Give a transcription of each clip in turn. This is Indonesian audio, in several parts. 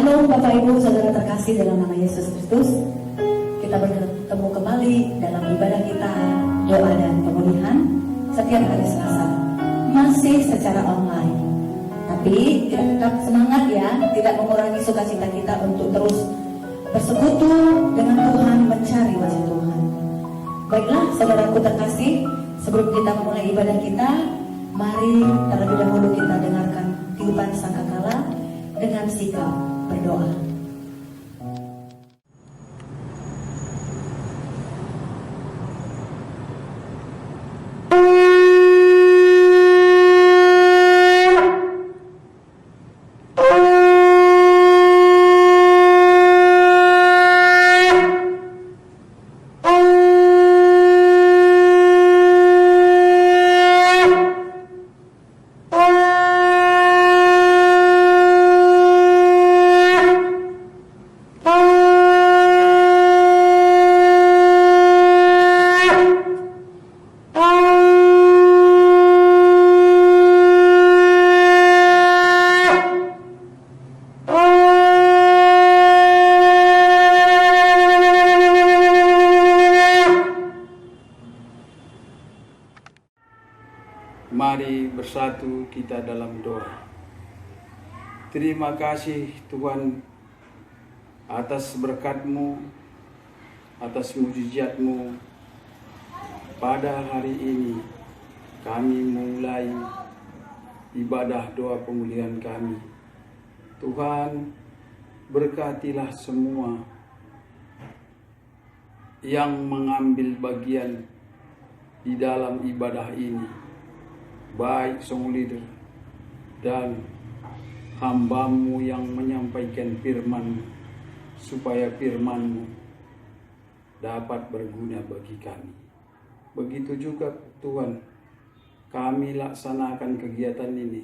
Shalom Bapak Ibu Saudara terkasih dalam nama Yesus Kristus. Kita bertemu kembali dalam ibadah kita doa dan pemulihan setiap hari Selasa, masih secara online. Tapi kita tetap semangat ya, tidak mengurangi sukacita kita untuk terus bersekutu dengan Tuhan, mencari wajah Tuhan. Baiklah saudaraku terkasih, sebelum kita memulai ibadah kita, mari terlebih dahulu kita dengarkan tiupan sangkakala dengan sikap berdoa. Mari bersatu kita dalam doa. Terima kasih Tuhan atas berkat-Mu, atas mujizat-Mu. Pada hari ini kami mulai ibadah doa pemulihan kami. Tuhan, berkatilah semua yang mengambil bagian di dalam ibadah ini, baik song leader dan hamba-Mu yang menyampaikan firman-Mu, supaya firman-Mu dapat berguna bagi kami. Begitu juga Tuhan, kami laksanakan kegiatan ini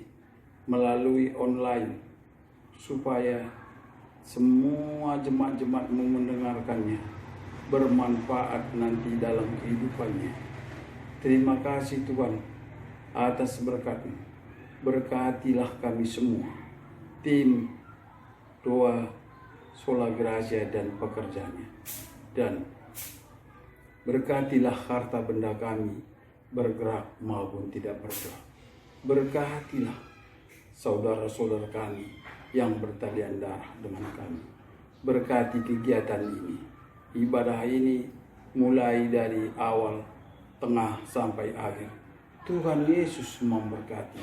melalui online, supaya semua jemaat-jemaat-Mu mendengarkannya, bermanfaat nanti dalam kehidupannya. Terima kasih Tuhan atas berkat-Mu. Berkatilah kami semua, tim doa Sola Gracia dan pekerjanya, dan berkatilah harta benda kami, bergerak maupun tidak bergerak. Berkatilah saudara-saudara kami yang bertalian darah dengan kami. Berkati kegiatan ini, ibadah ini, mulai dari awal, tengah sampai akhir. Tuhan Yesus memberkati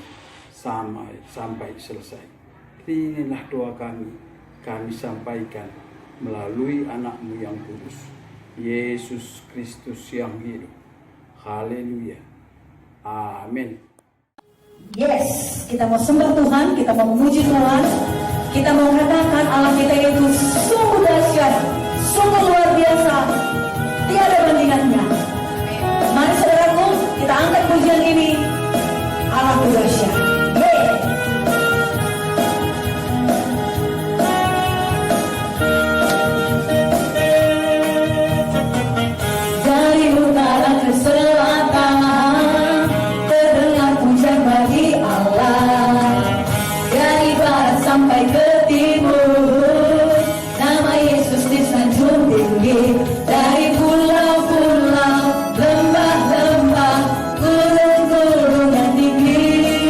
sampai selesai. Inilah doa kami sampaikan melalui anak-Mu yang kudus, Yesus Kristus yang hidup. Haleluya. Amin. Yes, kita mau sembah Tuhan, kita mau memuji Tuhan, kita mau katakan Allah kita itu sungguh dahsyat, sungguh luar biasa, tiada bandingannya. Mari saudaraku, kita angkat pujian ini, Allah dahsyat. Dari utara ke selatan terdengar pujian bagi Allah, dari barat sampai ke timur nama Yesus disanjung tinggi, dari pulau-pulau, lembah-lembah, gunung-gunung dan tinggi.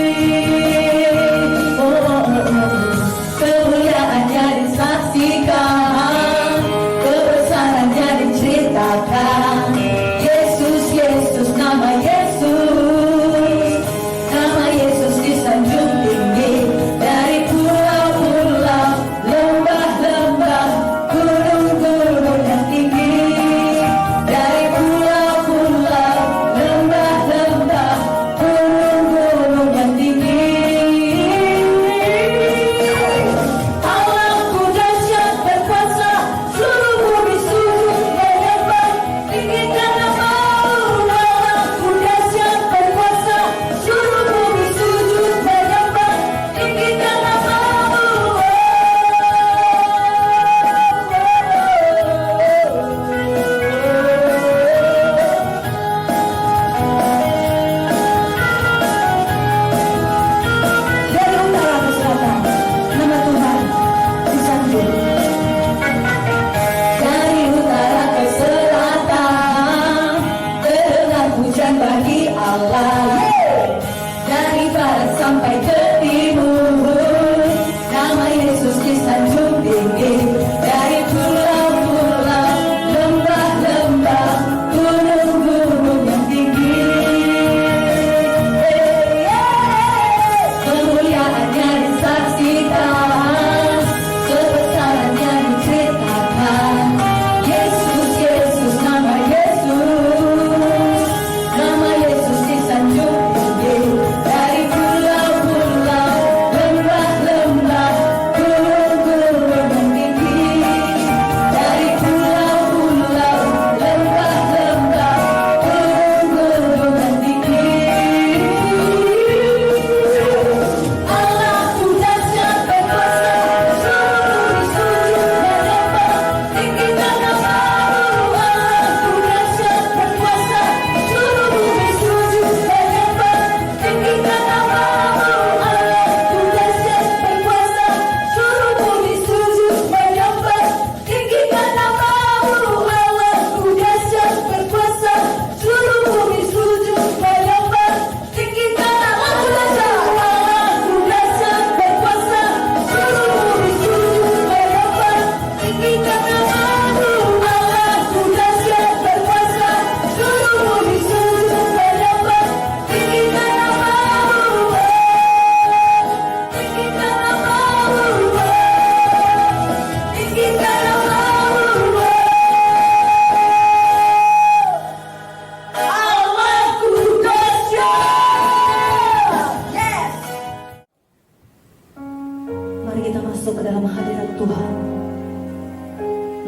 dalam hadirat Tuhan.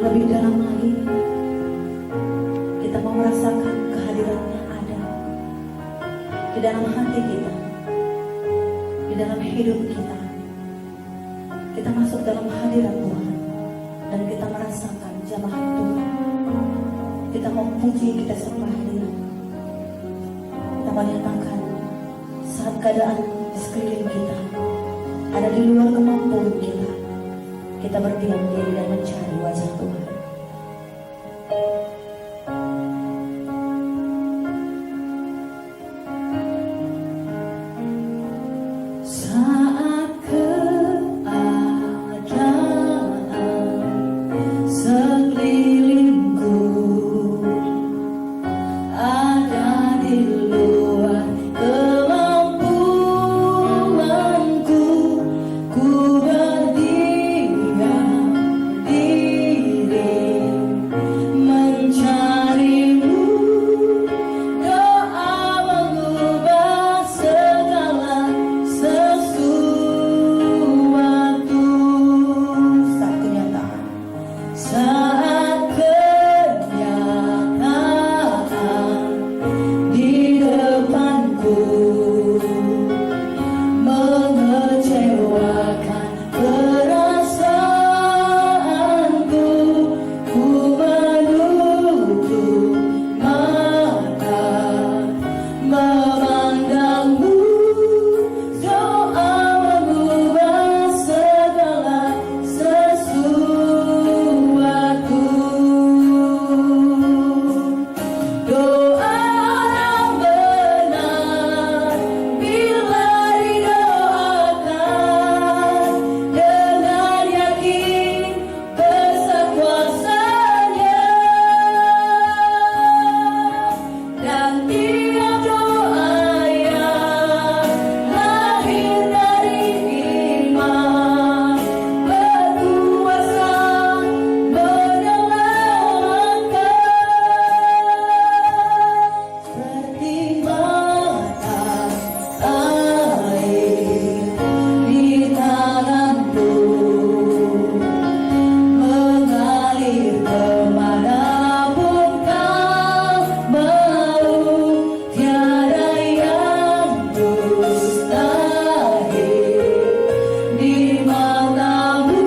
Lebih dalam lagi, kita mau merasakan kehadirannya ada di dalam hati kita, di dalam hidup kita. Kita masuk dalam hadirat Tuhan dan kita merasakan jamahan Tuhan. Kita mau puji, kita sembah Dia. Kita menyatakan saat keadaan di sekeliling kita ada di luar kemampuan kita berdiam diri dan mencari wajah Tuhan. Saat keadaan sekelilingku ada di luar kemampuanku, ku berdiam diri mencarimu. Doa mengubah segala sesuatu. Saat kenyataan, saat kenyataan di depanku mengecewakan perasaanku, ku menutup mata memandangmu. Doa mengubah segala sesuatu. Doa yang benar bila didoakan dengan yakin besar kuasanya, dan tiap doa yang lahir dari iman berkuasa menyelamatkan. Seperti mata air di tanganku mengalir kemanapun kau mau, tiada yang mustahil di matamu.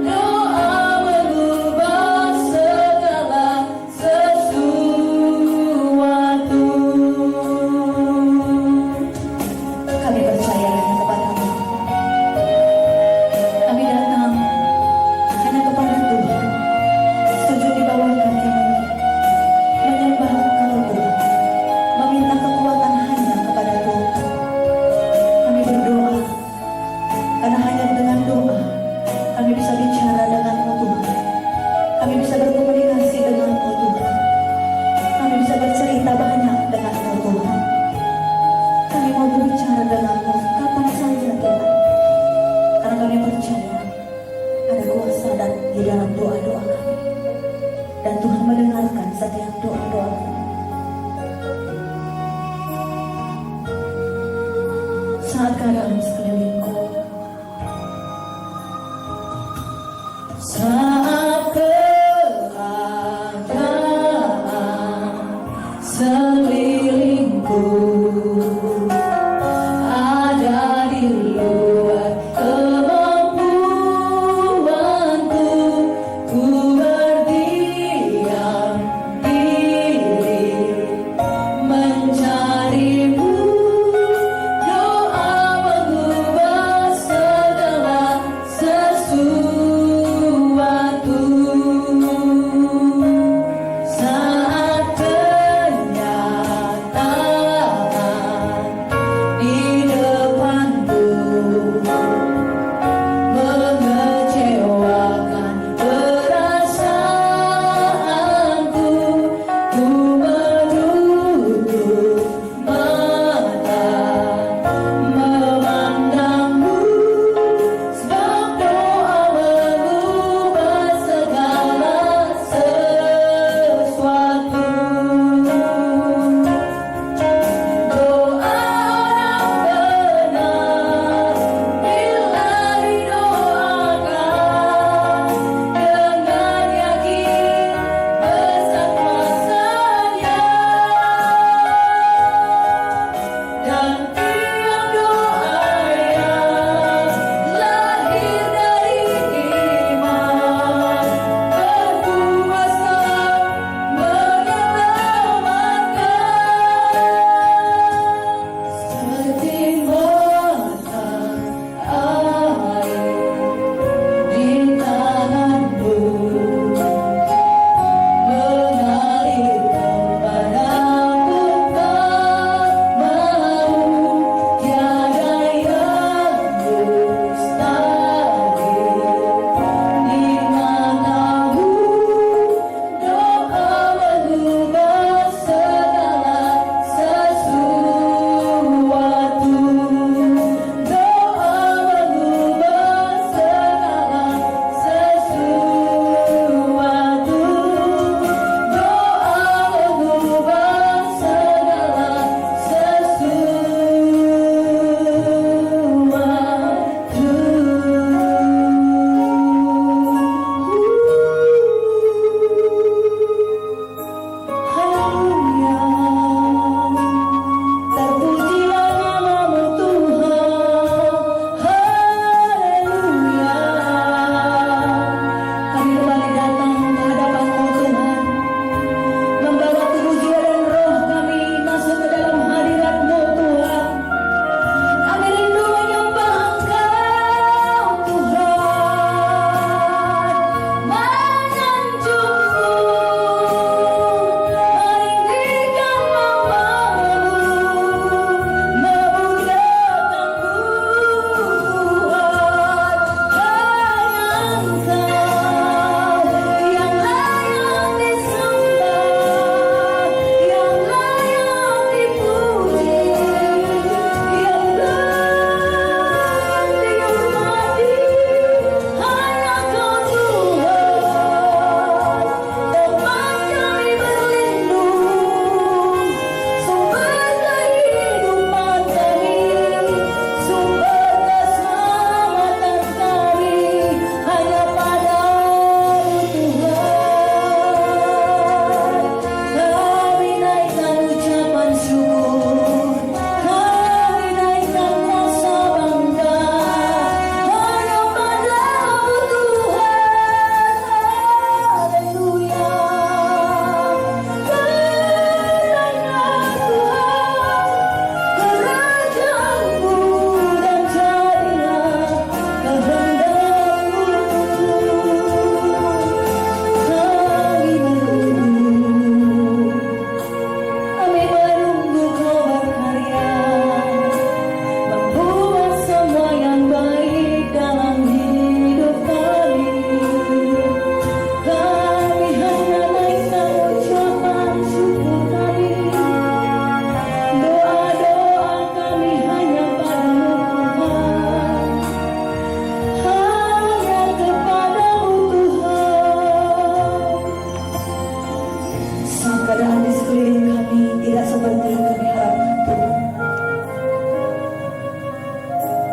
Doa mengubah segala sesuatu. Kami percaya hanya kepadamu. Kami datang hanya kepada Tuhan, sujud di bawah kakimu, menyembah Engkau Tuhan, meminta kekuatan hanya kepada Tuhan. Kami berdoa, karena hanya dengan doa kami bisa bicara denganmu Tuhan. Kami bisa berkomunikasi denganmu Tuhan. Kami bisa bercerita banyak denganmu Tuhan. Kami mau berbicara denganmu kapan saja Tuhan, karena kami percaya ada kuasa dan di dalam doa-doa kami, dan Tuhan mendengarkan setiap doa-doa kami. Saat keadaan sekelilingku, saat keadaan sekelilingku ada di luar kemampuanku, ku berdiam diri mencarimu. Doa mengubah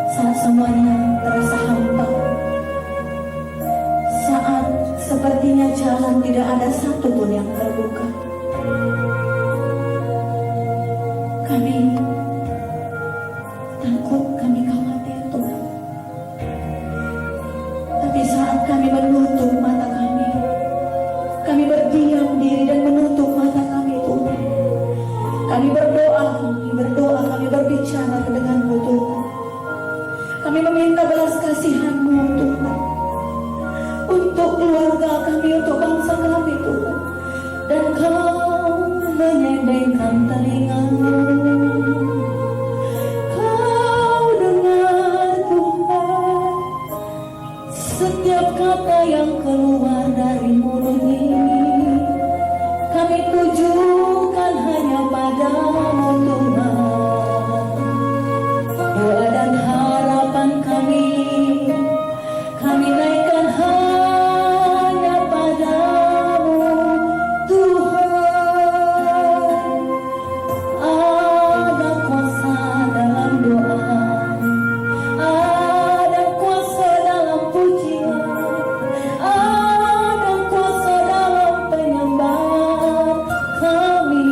saat semuanya terasa hampa, saat sepertinya jalan tidak ada satu pun yang terbuka. Kami takut, kami khawatir Tuhan. Tapi saat kami menutup mata kami berdiam diri dan menutup mata kami Tuhan. Kami berdoa, kami berbicara denganmu Tuhan. Kami meminta belas kasihan-Mu Tuhan, untuk keluarga kami, untuk bangsa kami Tuhan. Dan Kau menyendengkan telinga-Mu, Kau dengar Tuhan setiap kata yang keluar dari mulut ini. Kami tujukan hanya padamu Tuhan. Doa dan harapan kami naikkan hanya padamu Tuhan. Ada kuasa dalam doa, ada kuasa dalam pujian, ada kuasa dalam penyembahan kami.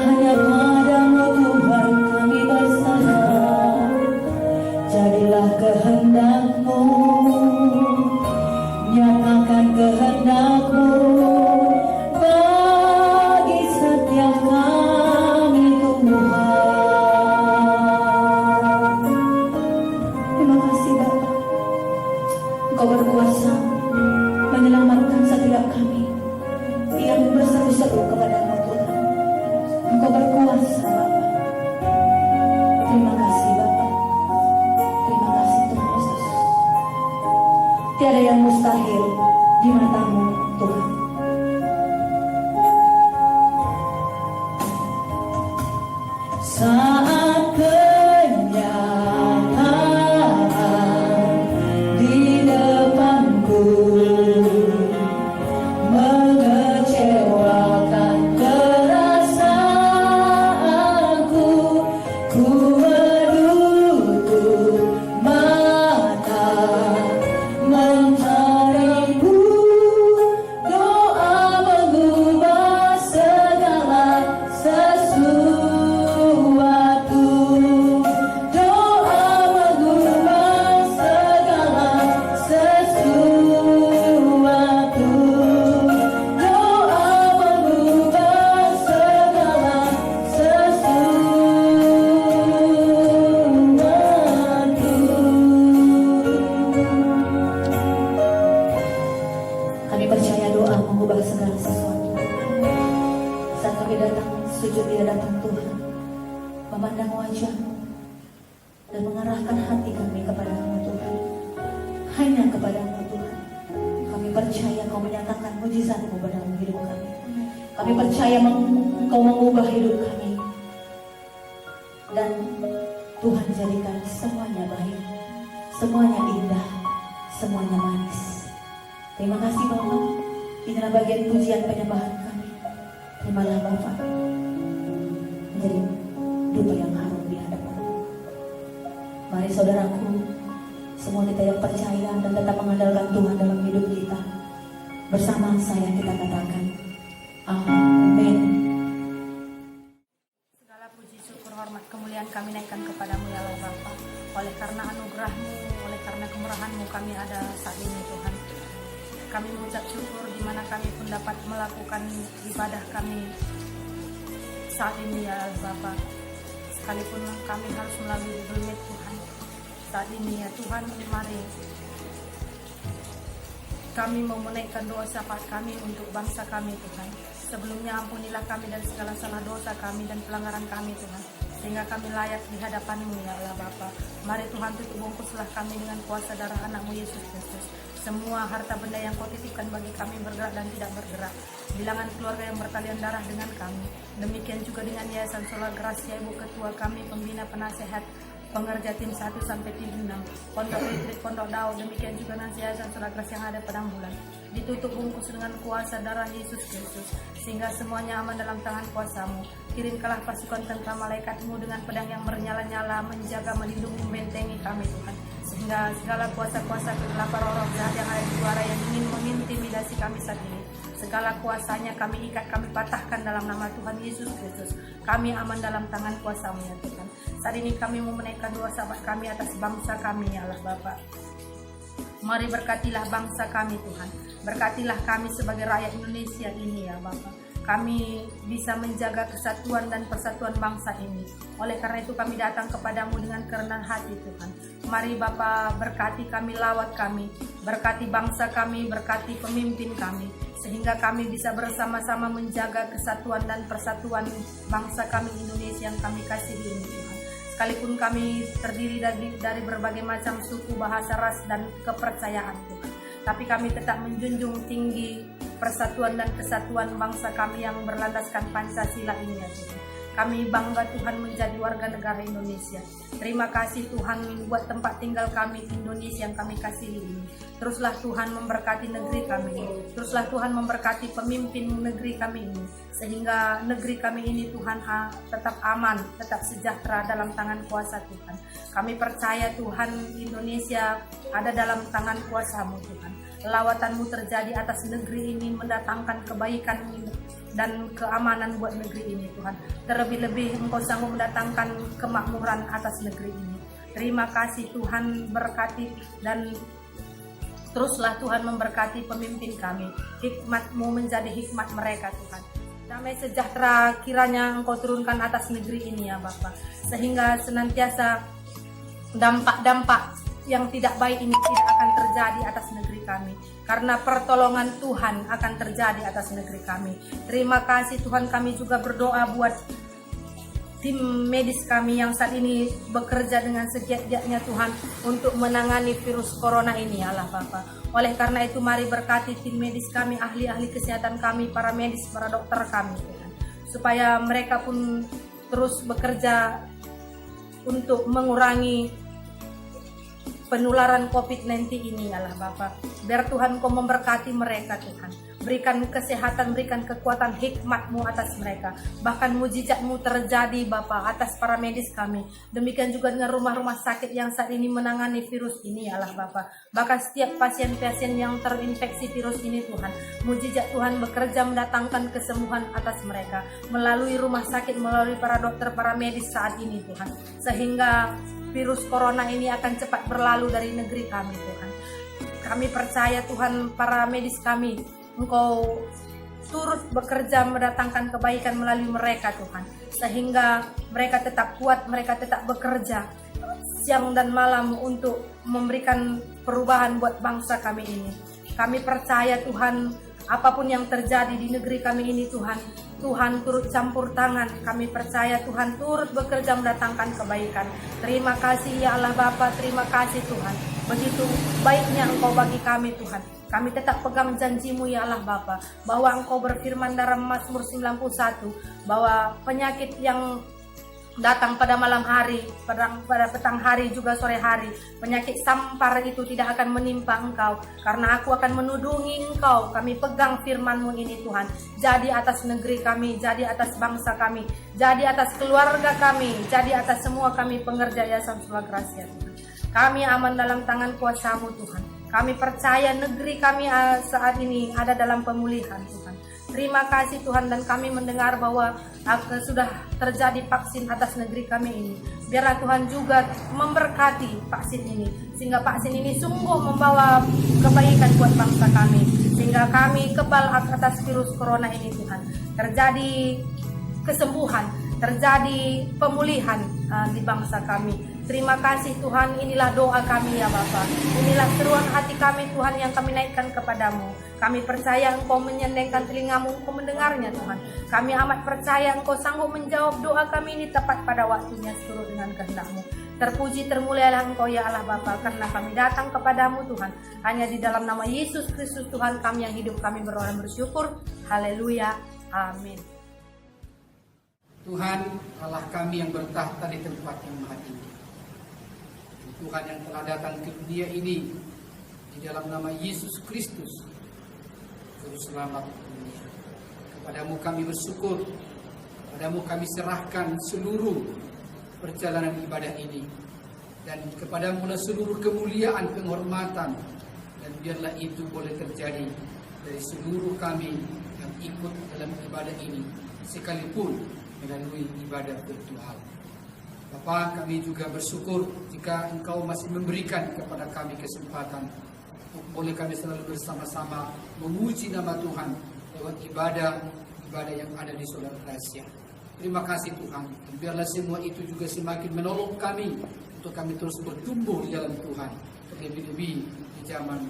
Hanya padamu Tuhan kami bersandar. Jadilah kehendak-Mu, nyatakan kehendak-Mu bagi setiap kami Tuhan. Terima kasih Bapa, Engkau berkuasa menyelamatkan setiap kami yang berseru-seru kepada-Mu Tuhan. Engkau berkuasa Bapa. Terima kasih Bapa. Terima kasih Tuhan Yesus. Tiada yang mustahil di mata-Mu Tuhan. Saat kenyataan di depanku mengecewakan perasaanku, ku menutup mata mencari-Mu. Doa mengubah segala sesuatu. Doa mengubah segala sesuatu. Doa mengubah segala sesuatu. Kami percaya doa mengubah segala sesuatu. Saat kami datang sujud di hadapan Tuhan, memandang wajah-Mu dan mengarahkan hati kami kepada-Mu Tuhan, hanya kepada-Mu Tuhan. Kami percaya Kau menyatakan mujizat-Mu dalam hidup kami. Kami percaya Engkau mengubah hidup kami, dan Tuhan jadikan semuanya baik, semuanya indah, semuanya manis. Terima kasih Bapa. Inilah bagian pujian penyembahan kami. Terimalah Bapa menjadi dupa yang harum di hadapan-Mu. Mari saudaraku, semua kita yang percaya dan tetap mengandalkan Tuhan dalam hidup kita, bersama saya kita katakan amin. Segala puji, syukur, hormat, kemuliaan kami naikkan kepadamu ya Allah Bapa. Oleh karena anugerah-Mu, oleh karena kemurahan-Mu kami ada saat ini Tuhan. Kami mengucap syukur di mana kami pun dapat melakukan ibadah kami saat ini ya Allah Bapa. Sekalipun kami harus melalui Google Meet Tuhan. Saat ini ya Tuhan, mari kami mau menaikkan doa syafaat kami untuk bangsa kami Tuhan. Sebelumnya ampunilah kami dari segala salah dosa kami dan pelanggaran kami Tuhan, sehingga kami layak di hadapan-Mu ya Allah Bapa. Mari Tuhan, tutup bungkuslah kami dengan kuasa darah anak-Mu Yesus Kristus. Semua harta benda yang Kau titipkan bagi kami bergerak dan tidak bergerak. Bilangan keluarga yang bertalian darah dengan kami. Demikian juga dengan Yayasan Solar Gracia, Ibu Ketua kami, pembina penasehat, pengerja tim 1 sampai tim 6, Pondok Listrik, Pondok Daud. Demikian juga dengan Yayasan Solar Gracia yang ada Padang Bulan. ditutup bungkus dengan kuasa darah Yesus Kristus, sehingga semuanya aman dalam tangan kuasa-Mu. Kirimkanlah pasukan tentara malaikat-Mu dengan pedang yang bernyala-nyala, menjaga, melindungi, membentengi kami Tuhan, sehingga segala kuasa-kuasa kegelapan roh jahat yang ada di luar yang ingin mengintimidasi kami saat ini, segala kuasanya kami ikat, kami patahkan dalam nama Tuhan Yesus Kristus. Kami aman dalam tangan kuasa-Mu ya Tuhan. Saat ini kami mau menaikkan doa sahabat kami atas bangsa kami ya Allah Bapa. Mari berkatilah bangsa kami Tuhan. Berkatilah kami sebagai rakyat Indonesia ini ya Bapa. Kami bisa menjaga kesatuan dan persatuan bangsa ini. Oleh karena itu kami datang kepadamu dengan kerendahan hati Tuhan. Mari Bapa berkati kami, lawat kami. Berkati bangsa kami, berkati pemimpin kami. Sehingga kami bisa bersama-sama menjaga kesatuan dan persatuan bangsa kami Indonesia yang kami kasihi ini Tuhan. Sekalipun kami terdiri dari berbagai macam suku, bahasa, ras, dan kepercayaan Tuhan, tapi kami tetap menjunjung tinggi persatuan dan kesatuan bangsa kami yang berlandaskan Pancasila ini ya Tuhan. Kami bangga Tuhan menjadi warga negara Indonesia. Terima kasih Tuhan buat tempat tinggal kami Indonesia yang kami kasihi ini. Teruslah Tuhan memberkati negeri kami ini. Teruslah Tuhan memberkati pemimpin negeri kami ini. Sehingga negeri kami ini Tuhan tetap aman, tetap sejahtera dalam tangan kuasa Tuhan. Kami percaya Tuhan Indonesia ada dalam tangan kuasa-Mu Tuhan. Lawatan-Mu terjadi atas negeri ini, mendatangkan kebaikan dan keamanan buat negeri ini Tuhan. Terlebih-lebih Engkau sanggup mendatangkan kemakmuran atas negeri ini. Terima kasih Tuhan, berkati dan teruslah Tuhan memberkati pemimpin kami. Hikmat-Mu menjadi hikmat mereka Tuhan. Damai sejahtera kiranya Engkau turunkan atas negeri ini ya Bapa. Sehingga senantiasa dampak-dampak yang tidak baik ini tidak akan terjadi atas negeri kami, karena pertolongan Tuhan akan terjadi atas negeri kami. Terima kasih Tuhan, kami juga berdoa buat tim medis kami yang saat ini bekerja dengan segiat-giatnya Tuhan untuk menangani virus corona ini ya Allah Bapa. Oleh karena itu mari berkati tim medis kami, ahli-ahli kesehatan kami, para medis, para dokter kami Tuhan, supaya mereka pun terus bekerja untuk mengurangi penularan COVID-19 ini ya Allah Bapa. Biar Tuhan Kau memberkati mereka Tuhan. Berikan kesehatan, berikan kekuatan, hikmat-Mu atas mereka. Bahkan mujizat-Mu terjadi Bapa atas para medis kami. Demikian juga dengan rumah-rumah sakit yang saat ini menangani virus ini ya Allah Bapa. Bahkan setiap pasien-pasien yang terinfeksi virus ini Tuhan, mujizat Tuhan bekerja mendatangkan kesembuhan atas mereka. Melalui rumah sakit, melalui para dokter, para medis saat ini Tuhan. Sehingga virus corona ini akan cepat berlalu dari negeri kami Tuhan. Kami percaya Tuhan, para medis kami, Engkau turut bekerja mendatangkan kebaikan melalui mereka Tuhan. Sehingga mereka tetap kuat, mereka tetap bekerja siang dan malam untuk memberikan perubahan buat bangsa kami ini. Kami percaya Tuhan, apapun yang terjadi di negeri kami ini Tuhan, Tuhan turut campur tangan. Kami percaya Tuhan turut bekerja mendatangkan kebaikan. Terima kasih ya Allah Bapa, terima kasih Tuhan. Begitu baiknya Engkau bagi kami Tuhan. Kami tetap pegang janji-Mu ya Allah Bapa, bahwa Engkau berfirman dalam Mazmur 91 bahwa penyakit yang datang pada malam hari, pada petang hari juga sore hari, penyakit sampar itu tidak akan menimpa Engkau, karena Aku akan menudungi Engkau. Kami pegang firman-Mu ini Tuhan. Jadi atas negeri kami, jadi atas bangsa kami, jadi atas keluarga kami, jadi atas semua kami pengerja Yayasan Sekolah Gracia Tuhan. Kami aman dalam tangan kuasa-Mu Tuhan. Kami percaya negeri kami saat ini ada dalam pemulihan Tuhan. Terima kasih Tuhan, dan kami mendengar bahwa sudah terjadi vaksin atas negeri kami ini. Biarlah Tuhan juga memberkati vaksin ini, sehingga vaksin ini sungguh membawa kebaikan buat bangsa kami, sehingga kami kebal atas virus corona ini Tuhan. Terjadi kesembuhan, terjadi pemulihan di bangsa kami. Terima kasih Tuhan, inilah doa kami ya Bapa. Inilah seruan hati kami Tuhan yang kami naikkan kepadamu. Kami percaya Engkau menyendengkan telingamu, Engkau mendengarnya Tuhan. Kami amat percaya Engkau sanggup menjawab doa kami ini tepat pada waktunya seturut dengan kehendak-Mu. Terpuji termulialah Engkau ya Allah Bapa, karena kami datang kepadamu Tuhan. Hanya di dalam nama Yesus Kristus Tuhan kami yang hidup, kami berdoa dan bersyukur. Haleluya. Amin. Tuhan Allah kami yang bertahta di tempat yang maha tinggi, Tuhan yang telah datang ke dunia ini di dalam nama Yesus Kristus, Juru Selamat dunia. Kepadamu kami bersyukur, kepadamu kami serahkan seluruh perjalanan ibadah ini, dan kepadamu lah seluruh kemuliaan, penghormatan, dan biarlah itu boleh terjadi dari seluruh kami yang ikut dalam ibadah ini, sekalipun melalui ibadah virtual. Bapa, kami juga bersyukur jika Engkau masih memberikan kepada kami kesempatan untuk boleh kami selalu bersama-sama memuji nama Tuhan lewat ibadah yang ada di Saudara Rahasia. Terima kasih Tuhan. Dan biarlah semua itu juga semakin menolong kami untuk kami terus bertumbuh di dalam Tuhan, terlebih-lebih di zaman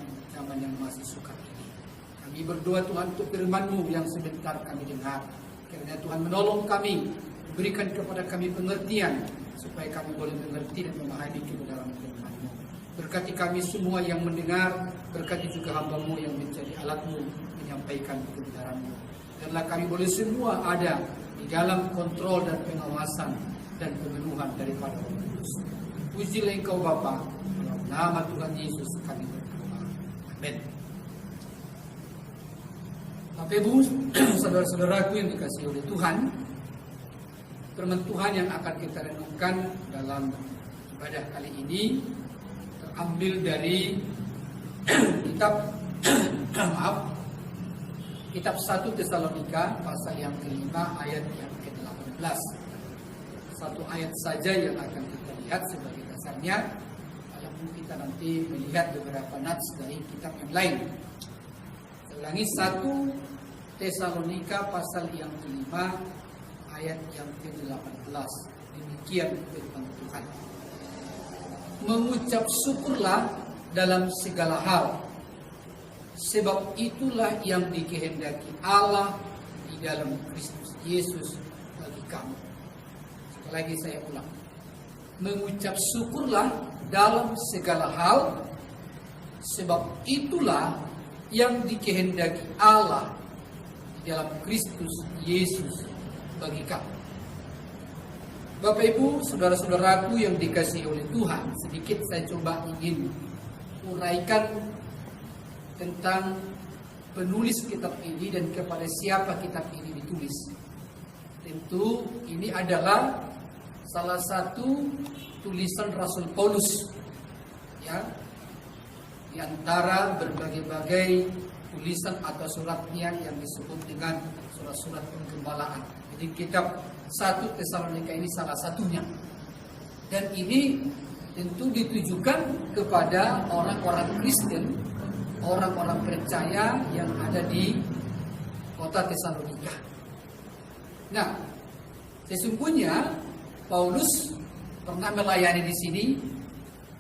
yang masih sukar ini. Kami berdoa Tuhan untuk firman-Mu yang sebentar kami dengar. Kiranya Tuhan menolong kami, berikan kepada kami pengertian, supaya kami boleh mengerti dan memahami kebenaran firman-Mu. Berkati kami semua yang mendengar, berkati juga hamba-Mu yang menjadi alat-Mu menyampaikan kebenaran-Mu. Biarlah kami boleh semua ada di dalam kontrol dan pengawasan dan pemenuhan daripada Roh Kudus. Pujilah Engkau Bapa, dalam nama Tuhan Yesus kami berdoa. Amin. Bapak Ibu, saudara-saudaraku yang dikasihi oleh Tuhan, firman Tuhan yang akan kita renungkan dalam ibadah kali ini terambil dari kitab 1 Tesalonika pasal yang ke-5 ayat yang ke-18. Satu ayat saja yang akan kita lihat sebagai dasarnya, walaupun kita nanti melihat beberapa nats dari kitab yang lain. Ulangi, 1 Tesalonika pasal yang ke-5 ayat yang ke-18. Demikian firman Tuhan. Mengucap syukurlah dalam segala hal, sebab itulah yang dikehendaki Allah di dalam Kristus Yesus bagi kamu. Sekali lagi saya ulang. Mengucap syukurlah dalam segala hal, sebab itulah yang dikehendaki Allah di dalam Kristus Yesus bagi kamu. Bapak Ibu, saudara-saudaraku yang dikasihi oleh Tuhan, sedikit saya coba ingin uraikan tentang penulis kitab ini dan kepada siapa kitab ini ditulis. Tentu ini adalah salah satu tulisan Rasul Paulus, ya, di antara berbagai-bagai tulisan atau suratnya yang disebut dengan surat-surat penggembalaan. Jadi kitab 1 Tesalonika ini salah satunya. Dan ini tentu ditujukan kepada orang-orang Kristen, orang-orang percaya yang ada di kota Tesalonika. Nah, sesungguhnya Paulus pernah melayani di sini,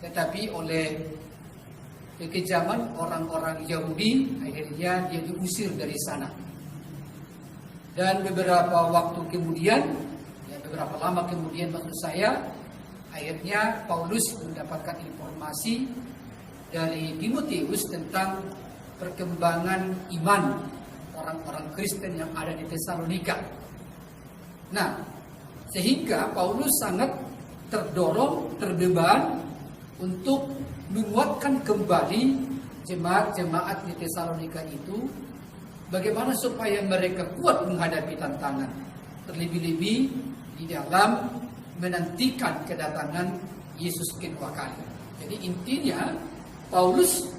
tetapi oleh kekejaman orang-orang Yahudi, akhirnya dia diusir dari sana. Dan beberapa waktu kemudian, ya beberapa lama kemudian maksud saya, akhirnya Paulus mendapatkan informasi dari Timotius tentang perkembangan iman orang-orang Kristen yang ada di Tesalonika. Nah, sehingga Paulus sangat terdorong, terbeban untuk menguatkan kembali jemaat-jemaat di Tesalonika itu, bagaimana supaya mereka kuat menghadapi tantangan, terlebih-lebih di dalam menantikan kedatangan Yesus kedua kali. Jadi intinya Paulus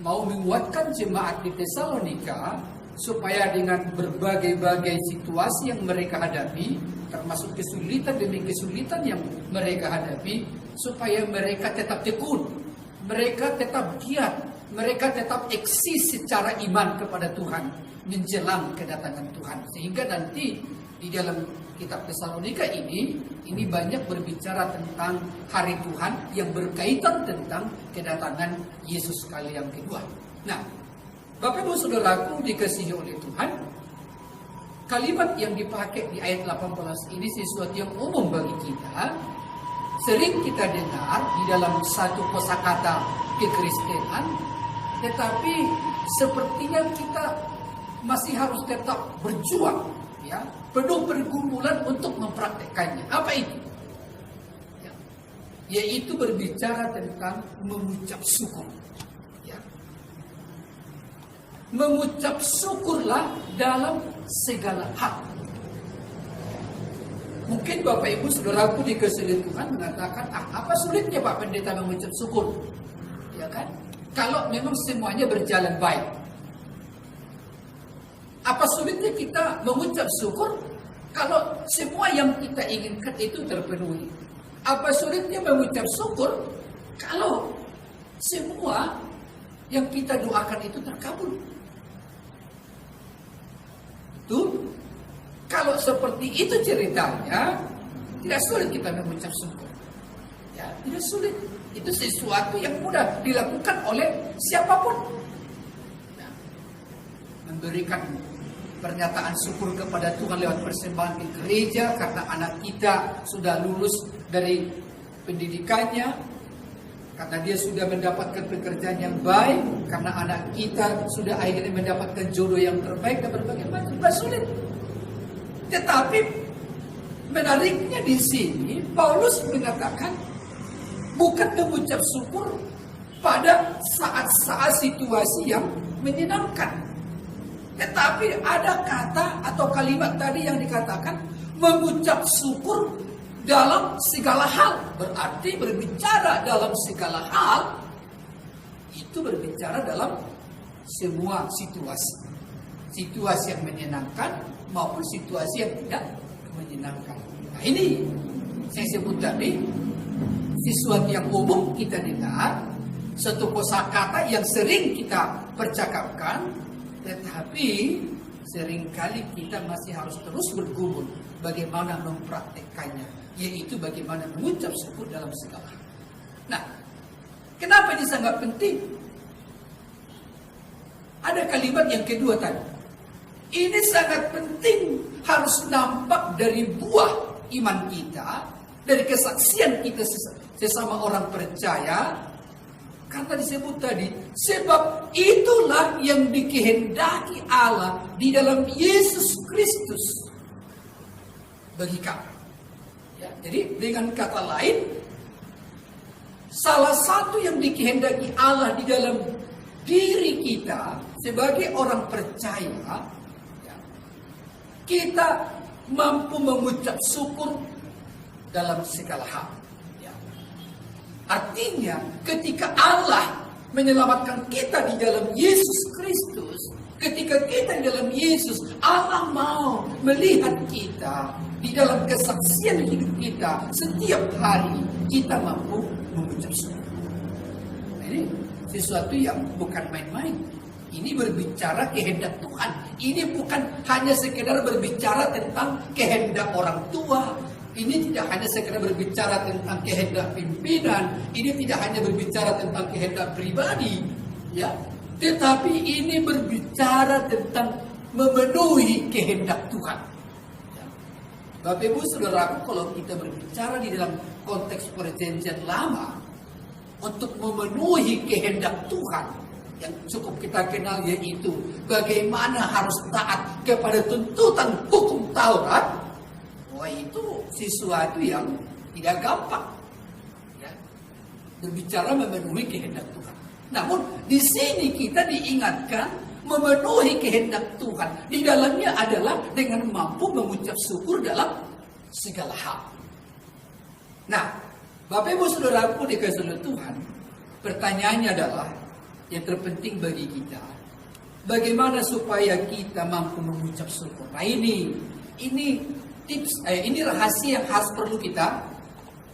mau menguatkan jemaat di Tesalonika supaya dengan berbagai-bagai situasi yang mereka hadapi, termasuk kesulitan demi kesulitan yang mereka hadapi, supaya mereka tetap tekun, mereka tetap giat, mereka tetap eksis secara iman kepada Tuhan menjelang kedatangan Tuhan. Sehingga nanti di dalam kitab Tesalonika ini banyak berbicara tentang hari Tuhan yang berkaitan tentang kedatangan Yesus kali yang kedua. Nah, Bapak Ibu Saudaraku dikasihi oleh Tuhan, kalimat yang dipakai di ayat 18 ini sesuatu yang umum bagi kita. Sering kita dengar di dalam satu kosakata kekristenan, tetapi sepertinya kita masih harus tetap berjuang, ya, penuh pergumulan untuk mempraktekannya. Apa itu? Ya, yaitu berbicara tentang mengucap syukur. Ya. mengucap syukurlah dalam segala hal. Mungkin Bapak Ibu Saudaraku dikasihi Tuhan mengatakan, apa sulitnya Pak Pendeta mengucap syukur? Ya kan? Kalau memang semuanya berjalan baik. Apa sulitnya kita mengucap syukur kalau semua yang kita inginkan itu terpenuhi? Apa sulitnya mengucap syukur kalau semua yang kita doakan itu terkabul? Itu kalau seperti itu ceritanya, tidak sulit kita mengucap syukur. Ya, tidak sulit. Itu sesuatu yang mudah dilakukan oleh siapapun. Nah, memberikan pernyataan syukur kepada Tuhan lewat persembahan di gereja karena anak kita sudah lulus dari pendidikannya, karena dia sudah mendapatkan pekerjaan yang baik, karena anak kita sudah akhirnya mendapatkan jodoh yang terbaik dan berbagai macam. Tidak sulit. Tetapi menariknya di sini Paulus mengatakan bukan mengucap syukur pada saat-saat situasi yang menyenangkan. Tetapi ada kata atau kalimat tadi yang dikatakan mengucap syukur dalam segala hal. Berarti berbicara dalam segala hal itu berbicara dalam semua situasi. Situasi yang menyenangkan maupun situasi yang tidak menyenangkan. Nah, ini saya sebut tadi sesuatu yang umum kita dengar, satu kosakata yang sering kita percakapkan, tetapi seringkali kita masih harus terus bergumul bagaimana mempraktekannya, yaitu bagaimana mengucap syukur dalam segala hal. Nah, kenapa ini sangat penting? Ada kalimat yang kedua tadi. Ini sangat penting, harus nampak dari buah iman kita, dari kesaksian kita sesama orang percaya. Karena disebut tadi, sebab itulah yang dikehendaki Allah di dalam Yesus Kristus bagi kami. Ya, jadi dengan kata lain, salah satu yang dikehendaki Allah di dalam diri kita sebagai orang percaya, kita mampu mengucap syukur dalam segala hal. Ya. Artinya ketika Allah menyelamatkan kita di dalam Yesus Kristus, ketika kita di dalam Yesus, Allah mau melihat kita di dalam kesaksian hidup kita. Setiap hari kita mampu mengucap syukur. Ini sesuatu yang bukan main-main. Ini berbicara kehendak Tuhan. Ini bukan hanya sekedar berbicara tentang kehendak orang tua. Ini tidak hanya sekedar berbicara tentang kehendak pimpinan. Ini tidak hanya berbicara tentang kehendak pribadi. Ya, tetapi ini berbicara tentang memenuhi kehendak Tuhan. Ya. Bapak Ibu Saudaraku, kalau kita berbicara di dalam konteks perjanjian lama, untuk memenuhi kehendak Tuhan, yang cukup kita kenal yaitu bagaimana harus taat kepada tuntutan hukum Taurat. Wah, itu sesuatu yang tidak gampang. Ya. Berbicara memenuhi kehendak Tuhan. Namun di sini kita diingatkan memenuhi kehendak Tuhan. Di dalamnya adalah dengan mampu mengucap syukur dalam segala hal. Nah, Bapak Ibu Saudaraku dikasihi Tuhan, pertanyaannya adalah yang terpenting bagi kita, bagaimana supaya kita mampu mengucap syukur. Nah, ini tips, ini rahasia yang harus perlu kita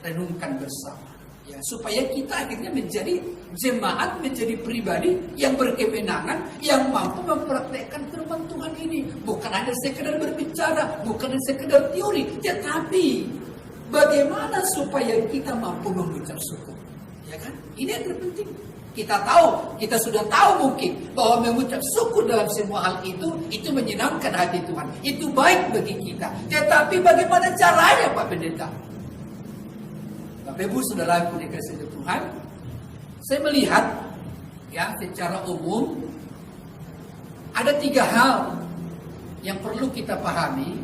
renungkan bersama, ya, supaya kita akhirnya menjadi jemaat, menjadi pribadi yang berkemenangan, yang mampu mempraktekkan firman Tuhan ini. Bukan hanya sekedar berbicara, bukan hanya sekedar teori, tetapi bagaimana supaya kita mampu mengucap syukur, ya kan? Ini yang terpenting. Kita sudah tahu mungkin bahwa mengucap syukur dalam semua hal itu menyenangkan hati Tuhan. Itu baik bagi kita. Tetapi bagaimana caranya, Pak Pendeta? Bapak Ibu Saudaraku dikasihi Tuhan, saya melihat ya secara umum ada 3 hal yang perlu kita pahami,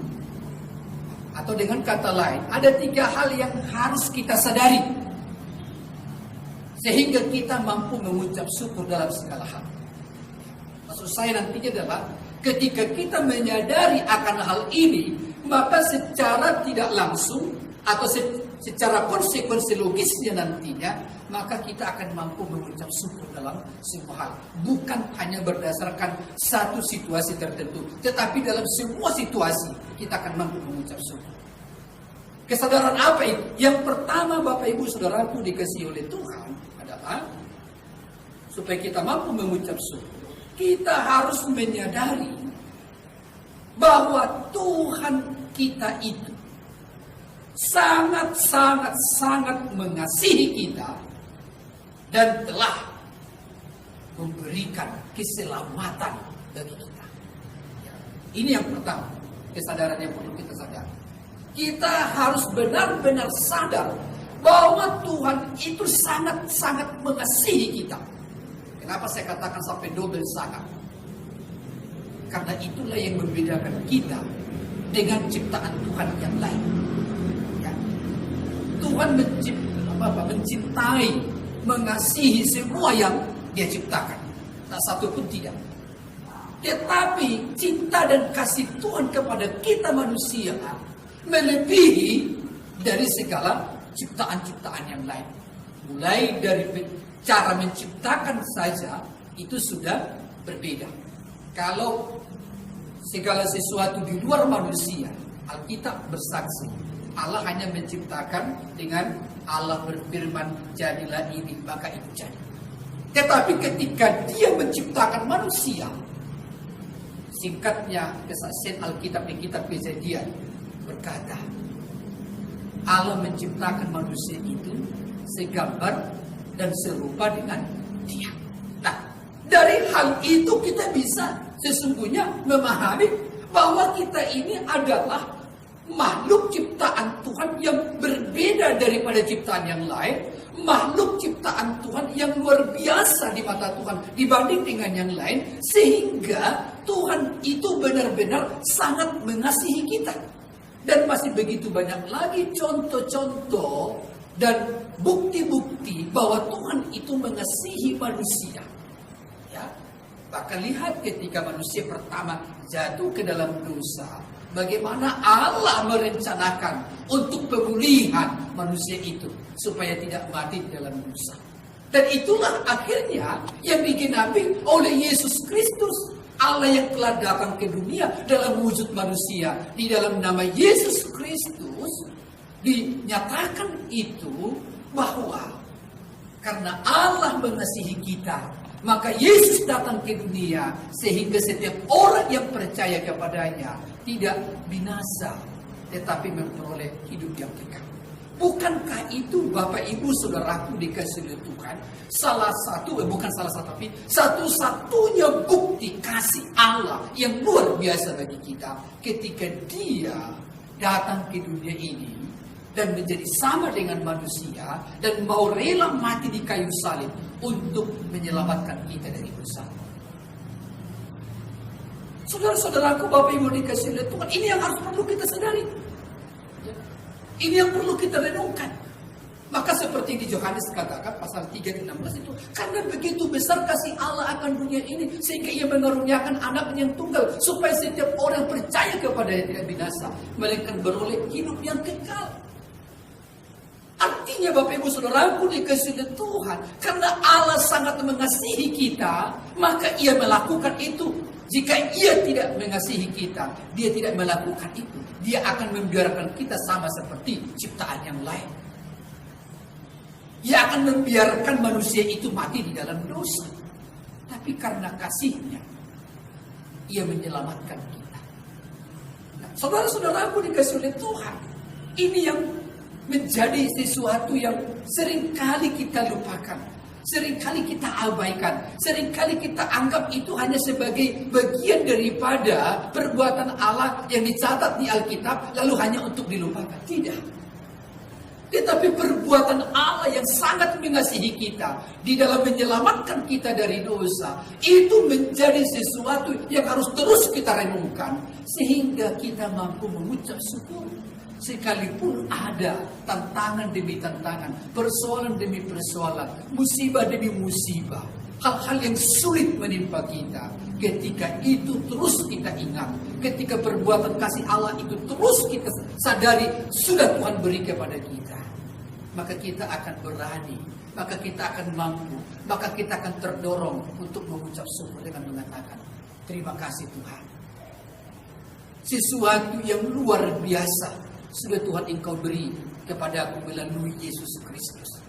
atau dengan kata lain, ada 3 hal yang harus kita sadari sehingga kita mampu mengucap syukur dalam segala hal. Maksud saya nantinya adalah ketika kita menyadari akan hal ini, maka secara tidak langsung atau secara konsekuensi logisnya nantinya, maka kita akan mampu mengucap syukur dalam semua hal. Bukan hanya berdasarkan satu situasi tertentu, tetapi dalam semua situasi kita akan mampu mengucap syukur. Kesadaran apa itu? Yang pertama Bapak Ibu Saudaraku dikasihi oleh Tuhan adalah supaya kita mampu mengucap syukur, kita harus menyadari bahwa Tuhan kita itu sangat mengasihi kita dan telah memberikan keselamatan bagi kita. Ini yang pertama, kesadaran yang perlu kita sadari. Kita harus benar-benar sadar bahwa Tuhan itu sangat mengasihi kita. Kenapa saya katakan sampai double sangat? Karena itulah yang membedakan kita dengan ciptaan Tuhan yang lain. Ya. Tuhan mencintai, mengasihi semua yang Dia ciptakan. Tak satu pun tidak. Tetapi cinta dan kasih Tuhan kepada kita manusia melebihi dari segala ciptaan-ciptaan yang lain. Mulai dari cara menciptakan saja itu sudah berbeda. Kalau segala sesuatu di luar manusia, Alkitab bersaksi, Allah hanya menciptakan dengan Allah berfirman, jadilah ini, maka itu jadi. Tetapi ketika Dia menciptakan manusia, singkatnya kesaksian Alkitab di kitab Kejadian berkata, Allah menciptakan manusia itu segambar dan serupa dengan Dia. Nah, dari hal itu kita bisa sesungguhnya memahami bahwa kita ini adalah makhluk ciptaan Tuhan yang berbeda daripada ciptaan yang lain, makhluk ciptaan Tuhan yang luar biasa di mata Tuhan dibanding dengan yang lain, sehingga Tuhan itu benar-benar sangat mengasihi kita. Dan masih begitu banyak lagi contoh-contoh dan bukti-bukti bahwa Tuhan itu mengasihi manusia. Ya, bahkan lihat ketika manusia pertama jatuh ke dalam dosa, bagaimana Allah merencanakan untuk pemulihan manusia itu supaya tidak mati dalam dosa. Dan itulah akhirnya yang digenapi oleh Yesus Kristus. Allah yang telah datang ke dunia dalam wujud manusia. Di dalam nama Yesus Kristus dinyatakan itu bahwa karena Allah mengasihi kita, maka Yesus datang ke dunia sehingga setiap orang yang percaya kepadanya tidak binasa, tetapi memperoleh hidup yang kekal. Bukankah itu Bapak Ibu Saudaraku dikasihi Tuhan, tapi satu-satunya bukti kasih Allah yang luar biasa bagi kita ketika Dia datang ke dunia ini dan menjadi sama dengan manusia dan mau rela mati di kayu salib untuk menyelamatkan kita dari dosa. Saudara-saudaraku, Bapak Ibu dikasihi Tuhan, ini yang harus perlu kita sadari. Ini yang perlu kita renungkan. Maka seperti di Yohanes katakan pasal 3:16 itu, karena begitu besar kasih Allah akan dunia ini sehingga Ia mengaruniakan anaknya yang tunggal supaya setiap orang percaya kepadanya tidak binasa, melainkan beroleh hidup yang kekal. Artinya Bapak Ibu Saudaraku dikasihi Tuhan, karena Allah sangat mengasihi kita, maka Ia melakukan itu. Jika Ia tidak mengasihi kita, Dia tidak melakukan itu. Dia akan membiarkan kita sama seperti ciptaan yang lain. Ia akan membiarkan manusia itu mati di dalam dosa. Tapi karena kasih-Nya, Ia menyelamatkan kita. Nah, saudara-saudaraku dikasihi oleh Tuhan, ini yang menjadi sesuatu yang seringkali kita lupakan, seringkali kita abaikan, seringkali kita anggap itu hanya sebagai bagian daripada perbuatan Allah yang dicatat di Alkitab, lalu hanya untuk dilupakan. Tidak. Tetapi perbuatan Allah yang sangat mengasihi kita di dalam menyelamatkan kita dari dosa, itu menjadi sesuatu yang harus terus kita renungkan sehingga kita mampu mengucap syukur. Sekalipun ada tantangan demi tantangan, persoalan demi persoalan, musibah demi musibah, hal-hal yang sulit menimpa kita, ketika itu terus kita ingat, ketika perbuatan kasih Allah itu terus kita sadari sudah Tuhan beri kepada kita, maka kita akan berani, maka kita akan mampu, maka kita akan terdorong untuk mengucap syukur dengan mengatakan, terima kasih Tuhan. Sesuatu yang luar biasa sudah Tuhan Engkau beri kepada aku melalui Yesus Kristus,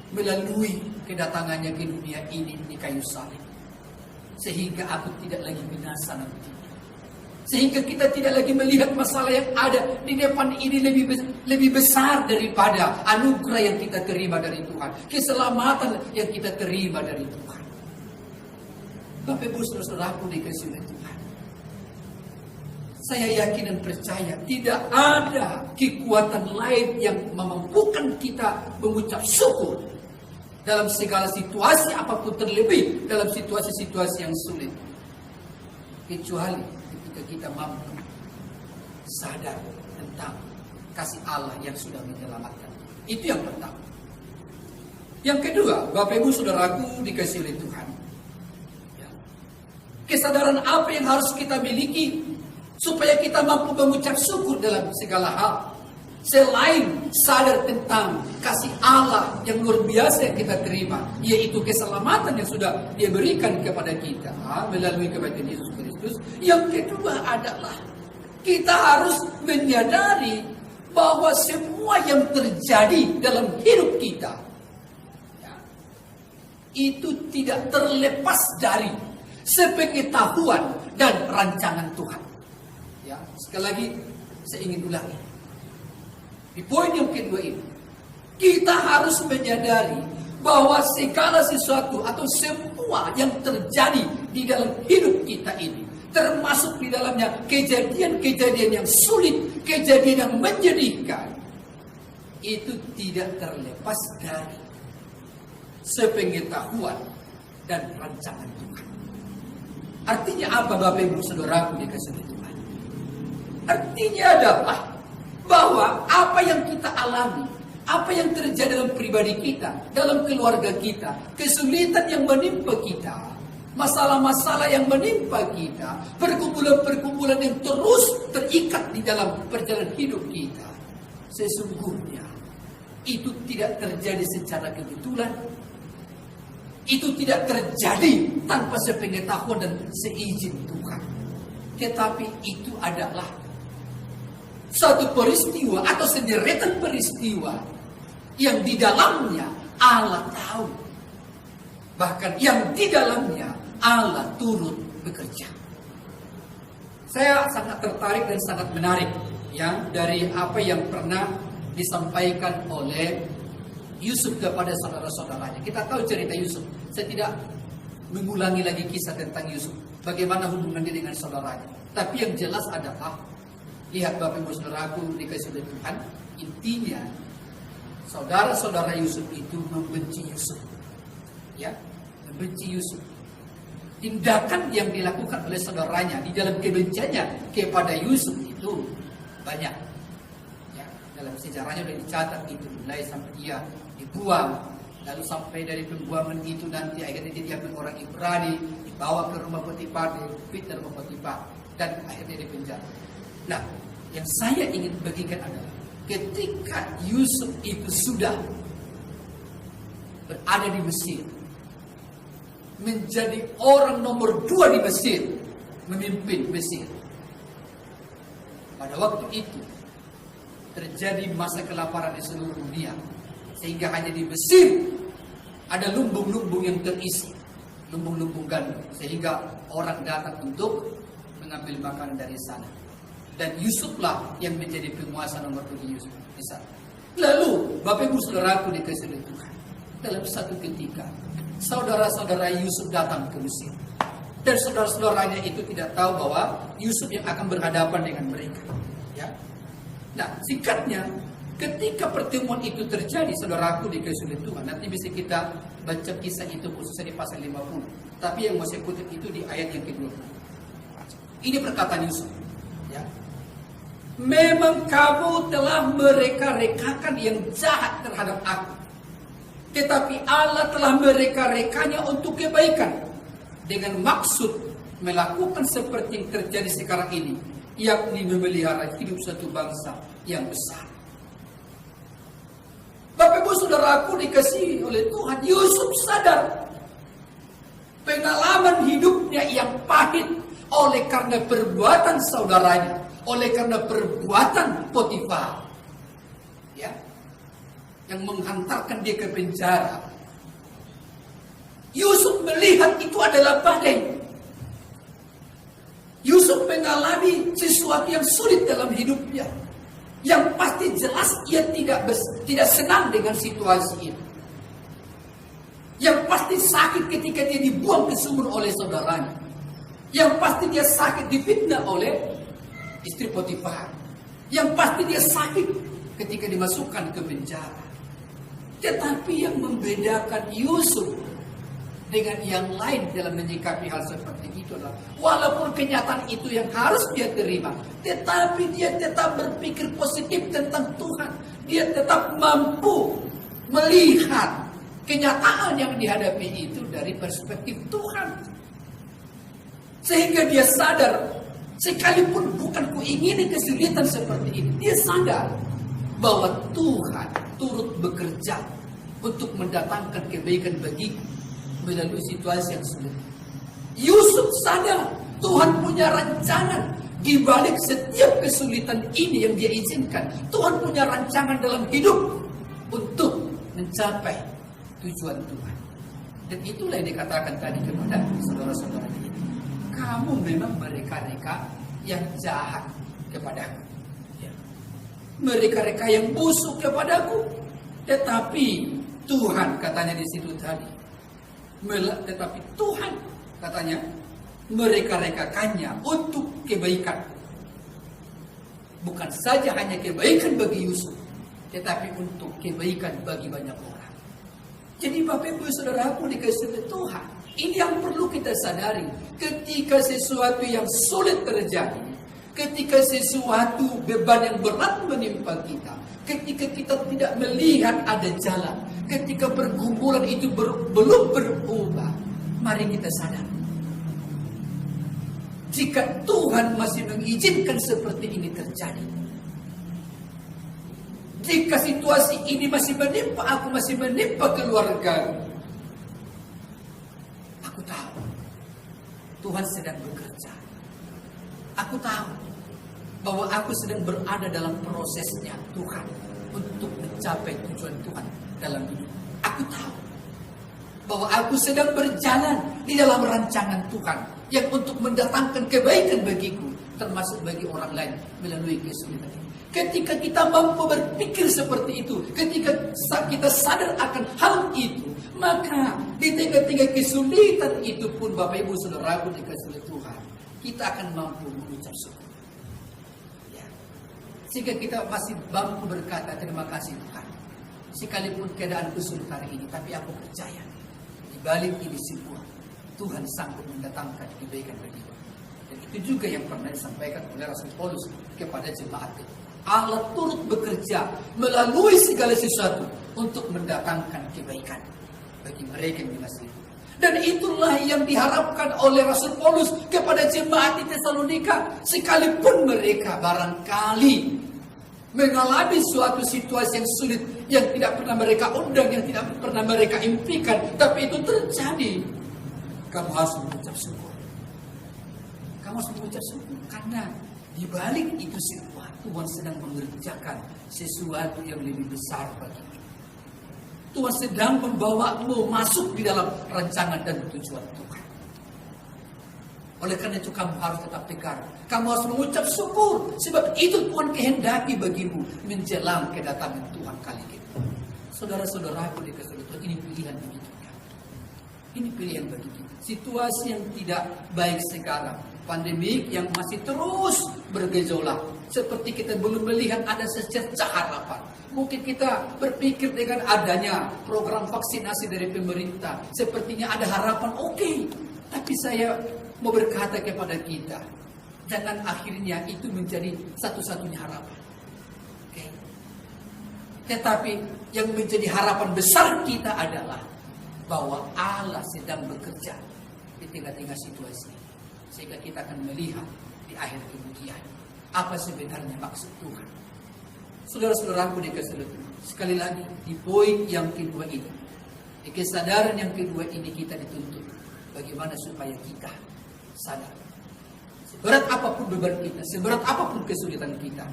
melalui kedatangannya ke dunia ini di kayu salib, sehingga aku tidak lagi binasa nanti, sehingga kita tidak lagi melihat masalah yang ada di depan ini lebih besar daripada anugerah yang kita terima dari Tuhan, keselamatan yang kita terima dari Tuhan. Bapak Ibu saudaraku dikasihi oleh Tuhan, saya yakin dan percaya tidak ada kekuatan lain yang memampukan kita mengucap syukur dalam segala situasi apapun, terlebih dalam situasi-situasi yang sulit, kecuali ketika kita mampu sadar tentang kasih Allah yang sudah menyelamatkan. Itu yang pertama. Yang kedua, Bapak Ibu saudaraku dikasihi oleh Tuhan, kesadaran apa yang harus kita miliki supaya kita mampu mengucap syukur dalam segala hal, selain sadar tentang kasih Allah yang luar biasa yang kita terima, yaitu keselamatan yang sudah Dia berikan kepada kita melalui kebaikan Yesus Kristus. Yang kedua adalah kita harus menyadari bahwa semua yang terjadi dalam hidup kita itu tidak terlepas dari sepengetahuan dan rancangan Tuhan. Ya, sekali lagi saya ingin ulangi. Di poin yang kedua ini, kita harus menyadari bahwa segala sesuatu atau semua yang terjadi di dalam hidup kita ini, termasuk di dalamnya kejadian-kejadian yang sulit, kejadian yang menyedihkan, itu tidak terlepas dari sepengetahuan dan rancangan Tuhan. Artinya apa Bapak Ibu saudaraku dikasihi Tuhan? Artinya adalah bahwa apa yang kita alami, apa yang terjadi dalam pribadi kita, dalam keluarga kita, kesulitan yang menimpa kita, masalah-masalah yang menimpa kita, perkumpulan-perkumpulan yang terus terikat di dalam perjalanan hidup kita, sesungguhnya itu tidak terjadi secara kebetulan, itu tidak terjadi tanpa sepengetahuan dan seizin Tuhan, tetapi itu adalah satu peristiwa atau sederetan peristiwa yang di dalamnya Allah tahu, bahkan yang di dalamnya Allah turut bekerja. Saya sangat tertarik dan sangat menarik dari apa yang pernah disampaikan oleh Yusuf kepada saudara-saudaranya. Kita tahu cerita Yusuf. Saya tidak mengulangi lagi kisah tentang Yusuf, bagaimana hubungannya dengan saudaranya. Tapi yang jelas adalah, lihat Bapak Ibu saudaraku dikasihi oleh Tuhan, intinya saudara-saudara Yusuf itu membenci Yusuf. Ya, membenci Yusuf. Tindakan yang dilakukan oleh saudaranya di dalam kebenciannya kepada Yusuf itu banyak. Ya, dalam sejarahnya sudah dicatat itu, mulai sampai dia dibuang, lalu sampai dari pembuangan itu nanti akhirnya dia diambil orang Ibrani, dibawa ke rumah Potifar, difitnah rumah Potifar, dan akhirnya dipenjara. Nah, yang saya ingin bagikan adalah ketika Yusuf itu sudah berada di Mesir, menjadi orang nomor 2 di Mesir, memimpin Mesir. Pada waktu itu terjadi masa kelaparan di seluruh dunia, sehingga hanya di Mesir ada lumbung-lumbung yang terisi, lumbung-lumbung gandum, sehingga orang datang untuk mengambil makanan dari sana. Dan Yusuflah yang menjadi penguasa nomor 2 di Yusuf di sana. Lalu Bapak Ibu saudaraku dikasihi oleh Tuhan, dalam satu ketika saudara-saudara Yusuf datang ke Mesir, dan saudara-saudaranya itu tidak tahu bahwa Yusuf yang akan berhadapan dengan mereka. Ya. Nah, singkatnya, ketika pertemuan itu terjadi, saudaraku dikasihi oleh Tuhan, nanti bisa kita baca kisah itu khususnya di pasal 50. Tapi yang mau saya kutip itu di ayat yang kedua. Ini perkataan Yusuf. Ya. Memang kamu telah mereka-rekakan yang jahat terhadap aku. Tetapi Allah telah mereka-rekanya untuk kebaikan, dengan maksud melakukan seperti yang terjadi sekarang ini, yakni memelihara hidup satu bangsa yang besar. Bapak Ibu Saudaraku dikasihi oleh Tuhan, Yusuf sadar pengalaman hidupnya yang pahit oleh karena perbuatan saudaranya, oleh karena perbuatan Potifar, ya, yang menghantarkan dia ke penjara. Yusuf melihat itu adalah badai. Yusuf mengalami sesuatu yang sulit dalam hidupnya, yang pasti jelas ia tidak senang dengan situasi itu. Yang pasti sakit ketika dia dibuang ke sumur oleh saudaranya. Yang pasti dia sakit difitnah oleh istri Potifar. Yang pasti dia sakit ketika dimasukkan ke penjara. Tetapi yang membedakan Yusuf dengan yang lain dalam menyikapi hal seperti itu adalah, walaupun kenyataan itu yang harus dia terima, tetapi dia tetap berpikir positif tentang Tuhan. Dia tetap mampu melihat kenyataan yang dihadapi itu dari perspektif Tuhan. Sehingga dia sadar, sekalipun bukan kuingini kesulitan seperti ini, dia sadar bahwa Tuhan turut bekerja untuk mendatangkan kebaikan bagiku melalui situasi yang sulit. Yusuf sadar Tuhan punya rancangan di balik setiap kesulitan ini yang dia izinkan. Tuhan punya rancangan dalam hidup untuk mencapai tujuan Tuhan. Dan itulah yang dikatakan tadi kepada saudara-saudara ini. Kamu memang mereka-reka yang jahat kepadaku, mereka-reka yang busuk kepadaku. Tetapi Tuhan, katanya di situ tadi, tetapi Tuhan, katanya, mereka-rekakannya untuk kebaikan. Bukan saja hanya kebaikan bagi Yusuf, tetapi untuk kebaikan bagi banyak orang. Jadi Bapak Ibu Saudaraku dikasihi Tuhan, ini yang perlu kita sadari. Ketika sesuatu yang sulit terjadi, ketika sesuatu beban yang berat menimpa kita, ketika kita tidak melihat ada jalan, ketika pergumulan itu belum berubah, mari kita sadar, jika Tuhan masih mengizinkan seperti ini terjadi, jika situasi ini masih menimpa aku, masih menimpa keluarga, aku tahu Tuhan sedang bekerja. Aku tahu bahwa aku sedang berada dalam prosesnya Tuhan untuk mencapai tujuan Tuhan dalam hidup. Aku tahu bahwa aku sedang berjalan di dalam rancangan Tuhan yang untuk mendatangkan kebaikan bagiku, termasuk bagi orang lain melalui kesulitan ini. Ketika kita mampu berpikir seperti itu, ketika kita sadar akan hal itu, maka di tengah-tengah kesulitan itu pun Bapak Ibu Saudaraku dikasihi oleh Tuhan, kita akan mampu mengucap syukur. Sehingga kita masih mampu berkata terima kasih Tuhan. Sekalipun keadaanku sulit hari ini, tapi aku percaya di balik ini semua Tuhan sanggup mendatangkan kebaikan bagiku. Dan itu juga yang pernah disampaikan oleh Rasul Paulus kepada jemaat. Allah turut bekerja melalui segala sesuatu untuk mendatangkan kebaikan bagi mereka yang mengasihi. Dan itulah yang diharapkan oleh Rasul Paulus kepada jemaat di Tesalonika. Sekalipun mereka barangkali mengalami suatu situasi yang sulit, yang tidak pernah mereka undang, yang tidak pernah mereka impikan, tapi itu terjadi, kamu harus mengucap syukur. Kamu harus mengucap syukur karena di balik itu semua Tuhan sedang mengerjakan sesuatu yang lebih besar bagimu. Tuhan sedang membawamu masuk di dalam rancangan dan tujuan Tuhan. Oleh karena itu kamu harus tetap tegar. Kamu harus mengucap syukur. Sebab itu Tuhan kehendaki bagimu menjelang kedatangan Tuhan kali ini. Saudara-saudaraku dikasihi Tuhan, ini pilihan bagi kita. Ini pilihan bagi kita. Situasi yang tidak baik sekarang, pandemi yang masih terus bergejolak, seperti kita belum melihat ada secercah harapan. Mungkin kita berpikir dengan adanya program vaksinasi dari pemerintah, sepertinya ada harapan. Oke, tapi saya mau berkata kepada kita, jangan akhirnya itu menjadi satu-satunya harapan. Oke. Tetapi yang menjadi harapan besar kita adalah bahwa Allah sedang bekerja di tengah-tengah situasi. Sehingga kita akan melihat di akhir kemudian apa sebenarnya maksud Tuhan. Saudara-saudaraku dikasihi Tuhan, sekali lagi di poin yang kedua ini, di kesadaran yang kedua ini kita dituntut bagaimana supaya kita sadar. Seberat apapun beban kita, seberat apapun kesulitan kita,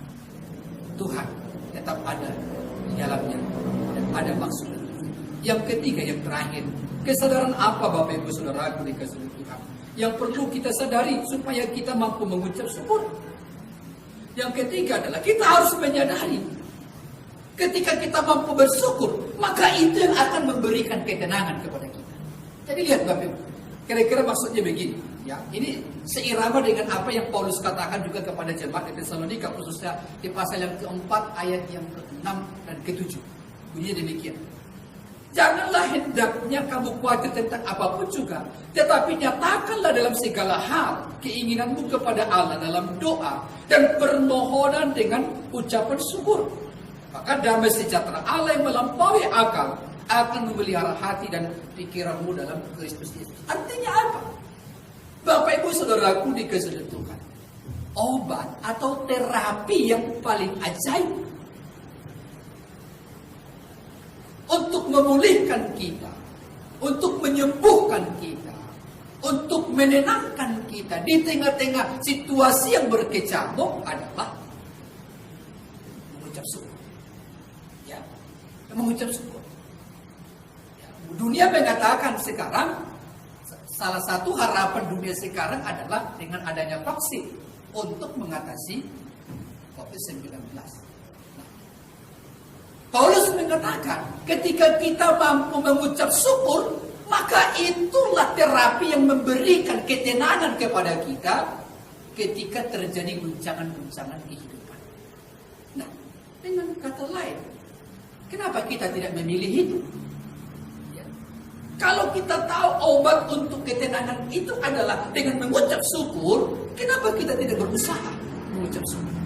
Tuhan tetap ada di dalamnya dan ada maksud. Yang ketiga, yang terakhir, kesadaran apa Bapak Ibu Saudaraku dikasihi Tuhan yang perlu kita sadari supaya kita mampu mengucap syukur. Yang ketiga adalah kita harus menyadari ketika kita mampu bersyukur, maka itu yang akan memberikan ketenangan kepada kita. Jadi lihat Bapak Ibu, kira-kira maksudnya begini, ya. Ini seirama dengan apa yang Paulus katakan juga kepada jemaat di Tesalonika, khususnya di pasal yang keempat ayat yang ke-6 dan ke-7. Bunyinya demikian. Janganlah hendaknya kamu khawatir tentang apapun juga, tetapi nyatakanlah dalam segala hal keinginanmu kepada Allah dalam doa dan permohonan dengan ucapan syukur. Maka damai sejahtera Allah yang melampaui akal akan memelihara hati dan pikiranmu dalam Kristus Yesus. Artinya apa? Bapak Ibu Saudaraku dikasihi Tuhan, obat atau terapi yang paling ajaib untuk memulihkan kita, untuk menyembuhkan kita, untuk menenangkan kita di tengah-tengah situasi yang berkecamuk adalah mengucap syukur. Ya, mengucap syukur. Ya, dunia mengatakan sekarang salah satu harapan dunia sekarang adalah dengan adanya vaksin untuk mengatasi COVID-19. Paulus mengatakan, ketika kita mampu mengucap syukur, maka itulah terapi yang memberikan ketenangan kepada kita ketika terjadi guncangan-guncangan kehidupan. Nah, dengan kata lain, kenapa kita tidak memilih itu? Ya. Kalau kita tahu obat untuk ketenangan itu adalah dengan mengucap syukur, kenapa kita tidak berusaha mengucap syukur?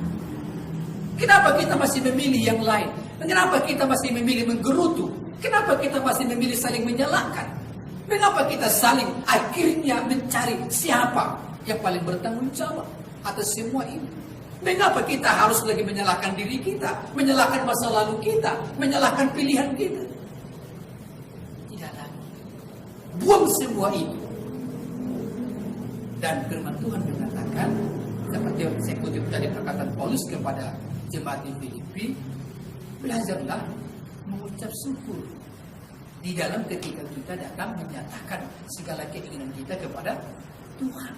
Kenapa kita masih memilih yang lain? Kenapa kita masih memilih menggerutu? Kenapa kita masih memilih saling menyalahkan? Mengapa kita saling akhirnya mencari siapa yang paling bertanggung jawab atas semua ini? Mengapa kita harus lagi menyalahkan diri kita, menyalahkan masa lalu kita, menyalahkan pilihan kita? Tidak lagi. Buang semua itu. Dan firman Tuhan mengatakan, seperti yang saya kutip dari perkataan Paulus kepada jemaat di Filipi, belajarlah mengucap syukur di dalam ketika kita datang menyatakan segala keinginan kita kepada Tuhan.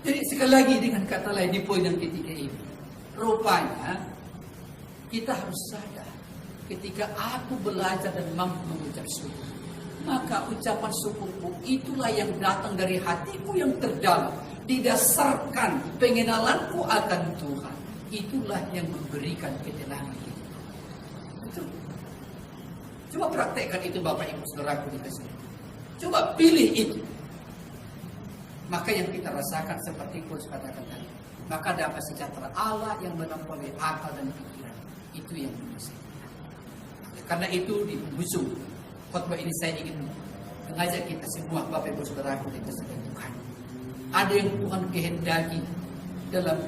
Jadi sekali lagi dengan kata lain di poin yang ketiga ini, rupanya kita harus sadar ketika aku belajar dan mampu mengucap syukur, maka ucapan syukurku itulah yang datang dari hatiku yang terdalam, didasarkan pengenalanku akan Tuhan. Itulah yang memberikan ketenangan itu. Betul. Coba praktekkan itu Bapak Ibu Saudaraku dikasihi. Coba pilih itu. Maka yang kita rasakan seperti Paulus katakan tadi, maka damai sejahtera Allah yang melampaui akal dan pikiran, itu yang menguasai. Karena itu di ujung khotbah ini saya ingin mengajak kita semua Bapak Ibu Saudaraku dikasihi Tuhan. Ada yang Tuhan kehendaki dalam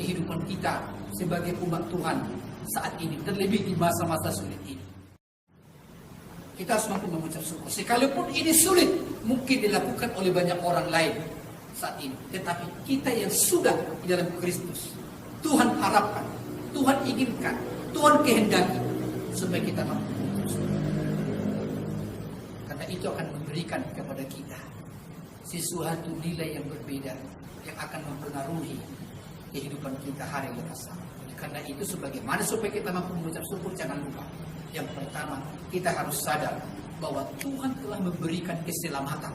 kehidupan kita sebagai umat Tuhan saat ini, terlebih di masa-masa sulit ini. Kita harus mampu mengucap syukur. Sekalipun ini sulit, mungkin dilakukan oleh banyak orang lain saat ini. Tetapi kita yang sudah di dalam Kristus, Tuhan harapkan, Tuhan inginkan, Tuhan kehendaki supaya kita mampu mengucap syukur. Karena itu akan memberikan kepada kita sesuatu nilai yang berbeda yang akan mempengaruhi kehidupan kita hari lepas hari. Karena itu sebagaimana supaya kita mampu mengucap syukur, jangan lupa. Yang pertama, kita harus sadar bahwa Tuhan telah memberikan keselamatan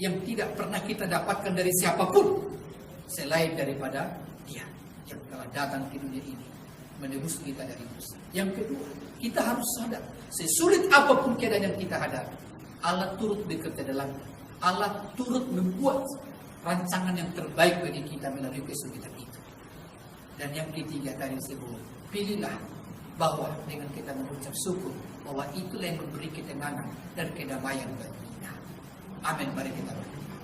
yang tidak pernah kita dapatkan dari siapapun selain daripada Dia yang telah datang ke dunia ini menebus kita dari dosa. Yang kedua, kita harus sadar sesulit apapun keadaan yang kita hadapi, Allah turut bekerja dalamnya. Allah turut membuat rancangan yang terbaik bagi kita melalui kesulitan itu. Dan yang ketiga tadi sebelum, pilihlah bahwa dengan kita mengucap syukur, bahwa itulah yang memberi ketenangan dan kedamaian bagi kita. Amin. Mari kita berdoa.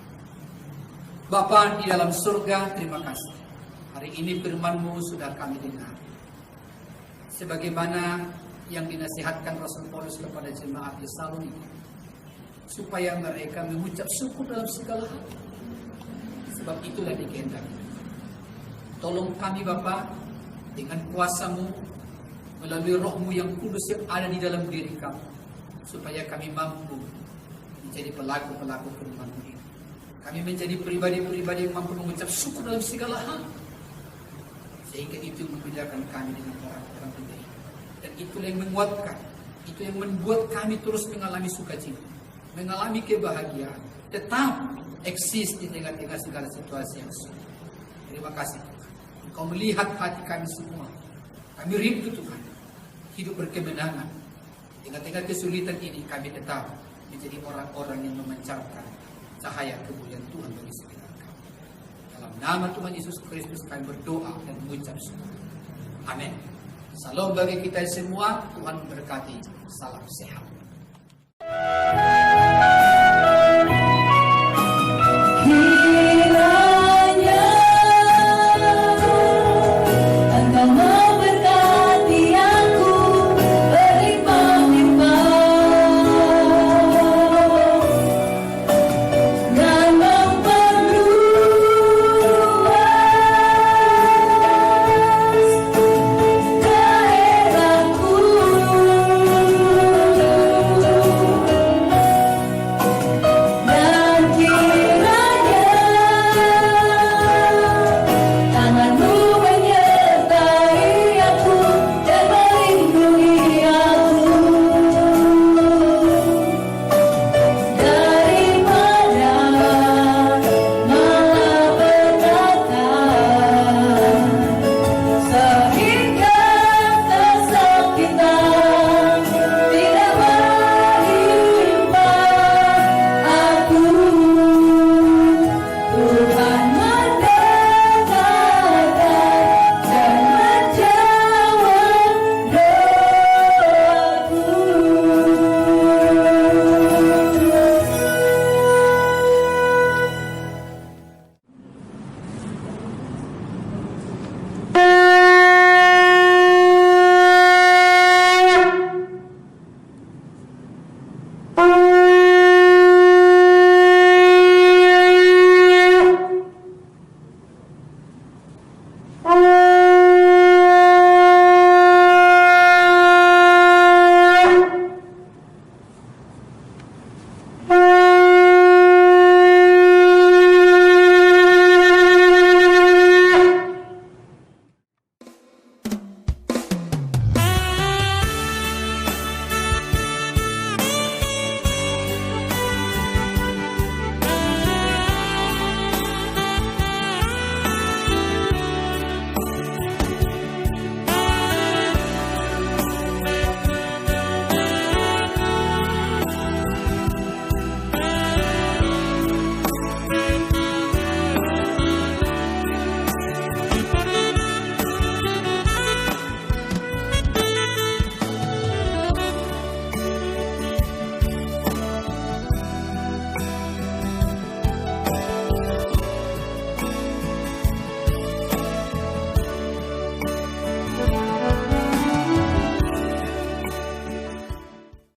Bapa di dalam surga, terima kasih. Hari ini firman-Mu sudah kami dengar. Sebagaimana yang dinasihatkan Rasul Paulus kepada jemaat di Tesalonika, supaya mereka mengucap syukur dalam segala hal. Sebab itulah dikehendaki. Tolong kami Bapa, dengan kuasa-Mu, melalui Roh-Mu yang kudus yang ada di dalam diri kami, supaya kami mampu menjadi pelaku-pelaku firman-Mu ini. Kami menjadi pribadi-pribadi yang mampu mengucap syukur dalam segala hal. Sehingga itu membedakan kami dengan orang-orang dunia. Dan itulah yang menguatkan, itu yang membuat kami terus mengalami sukacita, mengalami kebahagiaan, tetap eksis di tengah-tengah segala situasi yang sulit. Terima kasih Tuhan. Engkau melihat hati kami semua. Kami rindu Tuhan, hidup berkemenangan. Tengah-tengah kesulitan ini kami tetap menjadi orang-orang yang memancarkan cahaya kemuliaan Tuhan bagi sekitar kami. Dalam nama Tuhan Yesus Kristus kami berdoa dan mengucap syukur. Amin. Salam bagi kita semua. Tuhan berkati. Salam sehat.